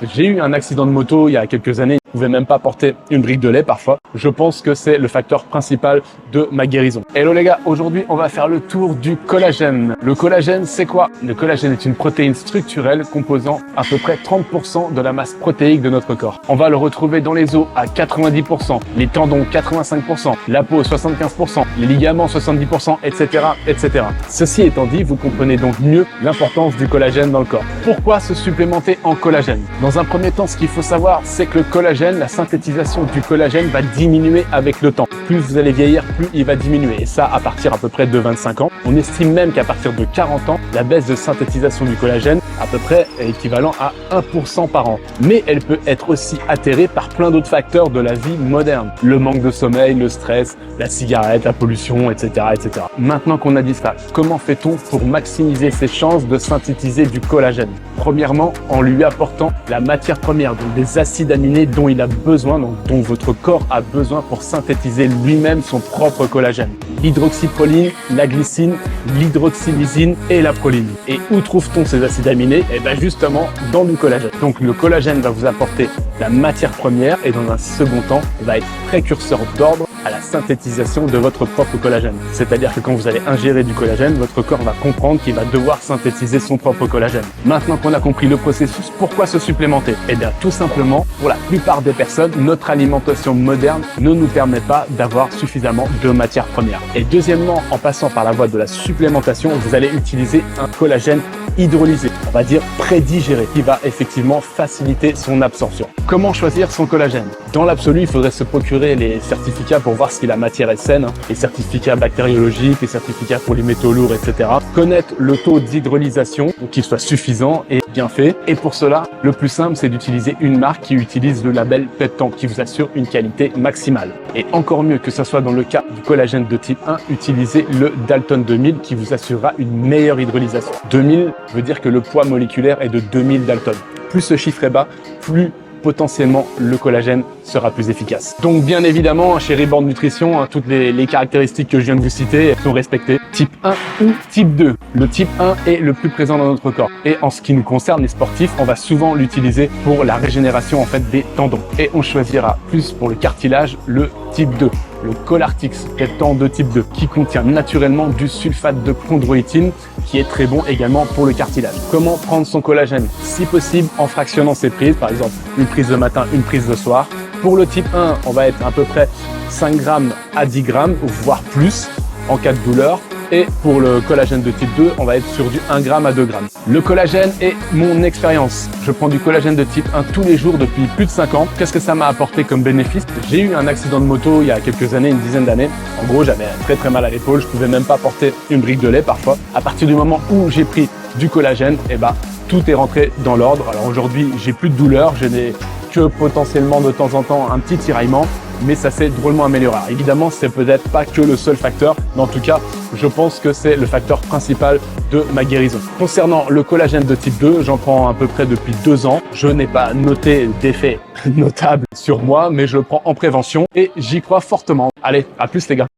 J'ai eu un accident de moto il y a quelques années. Je ne pouvais même pas porter une brique de lait parfois. Je pense que c'est le facteur principal de ma guérison. Hello les gars, aujourd'hui on va faire le tour du collagène. Le collagène, c'est quoi? Le collagène est une protéine structurelle composant à peu près 30% de la masse protéique de notre corps. On va le retrouver dans les os à 90%, les tendons 85%, la peau 75%, les ligaments 70%, etc., etc. Ceci étant dit, vous comprenez donc mieux l'importance du collagène dans le corps. Pourquoi se supplémenter en collagène? Dans un premier temps, ce qu'il faut savoir, c'est que le collagène, la synthétisation du collagène va diminuer avec le temps. Plus vous allez vieillir, plus il va diminuer. Et ça, à partir à peu près de 25 ans. On estime même qu'à partir de 40 ans, la baisse de synthétisation du collagène, à peu près, est équivalent à 1% par an. Mais elle peut être aussi atterrée par plein d'autres facteurs de la vie moderne. Le manque de sommeil, le stress, la cigarette, la pollution, etc., etc. Maintenant qu'on a dit ça, comment fait-on pour maximiser ses chances de synthétiser du collagène? Premièrement, en lui apportant la matière première, donc des acides aminés dont il a besoin, donc dont votre corps a besoin pour synthétiser lui-même son propre collagène. L'hydroxyproline, la glycine, l'hydroxylysine et la proline. Et où trouve-t-on ces acides aminés? Eh bien justement dans du collagène. Donc le collagène va vous apporter la matière première et dans un second temps, va être précurseur d'ordre à la synthétisation de votre propre collagène. C'est-à-dire que quand vous allez ingérer du collagène, votre corps va comprendre qu'il va devoir synthétiser son propre collagène. Maintenant qu'on a compris le processus, pourquoi se supplémenter? Eh bien tout simplement, pour la plupart des personnes, notre alimentation moderne ne nous permet pas d'avoir suffisamment de matières premières. Et deuxièmement, en passant par la voie de la supplémentation, vous allez utiliser un collagène hydrolysé, on va dire prédigéré, qui va effectivement faciliter son absorption. Comment choisir son collagène? Dans l'absolu, il faudrait se procurer les certificats pour voir si la matière est saine, les certificats bactériologiques, les certificats pour les métaux lourds, etc. Connaître le taux d'hydrolysation, qu'il soit suffisant et bien fait. Et pour cela, le plus simple, c'est d'utiliser une marque qui utilise le label Peptan, qui vous assure une qualité maximale. Et encore mieux que ce soit dans le cas du collagène de type 1, utilisez le Dalton 2000 qui vous assurera une meilleure hydrolysation. 2000 veut dire que le poids moléculaire est de 2000 Dalton. Plus ce chiffre est bas, plus potentiellement le collagène sera plus efficace. Donc bien évidemment, chez Reborn Nutrition, toutes les caractéristiques que je viens de vous citer sont respectées. Type 1 ou type 2. Le type 1 est le plus présent dans notre corps. Et en ce qui nous concerne, les sportifs, on va souvent l'utiliser pour la régénération en fait des tendons. Et on choisira plus pour le cartilage le type 2. Le Colartix, étant de type 2, qui contient naturellement du sulfate de chondroïtine, qui est très bon également pour le cartilage. Comment prendre son collagène? Si possible, en fractionnant ses prises, par exemple une prise le matin, une prise le soir. Pour le type 1, on va être à peu près 5 grammes à 10 grammes, voire plus, en cas de douleur. Et pour le collagène de type 2, on va être sur du 1 gramme à 2 grammes. Le collagène est mon expérience. Je prends du collagène de type 1 tous les jours depuis plus de 5 ans. Qu'est-ce que ça m'a apporté comme bénéfice? J'ai eu un accident de moto il y a quelques années, une dizaine d'années. En gros, j'avais très mal à l'épaule. Je pouvais même pas porter une brique de lait parfois. À partir du moment où j'ai pris du collagène, eh ben, tout est rentré dans l'ordre. Alors aujourd'hui, j'ai plus de douleur. Je n'ai que potentiellement de temps en temps un petit tiraillement, mais ça s'est drôlement amélioré. Alors, évidemment, c'est peut-être pas que le seul facteur, mais en tout cas, je pense que c'est le facteur principal de ma guérison. Concernant le collagène de type 2, j'en prends à peu près depuis 2 ans. Je n'ai pas noté d'effet notable sur moi, mais je le prends en prévention et j'y crois fortement. Allez, à plus les gars.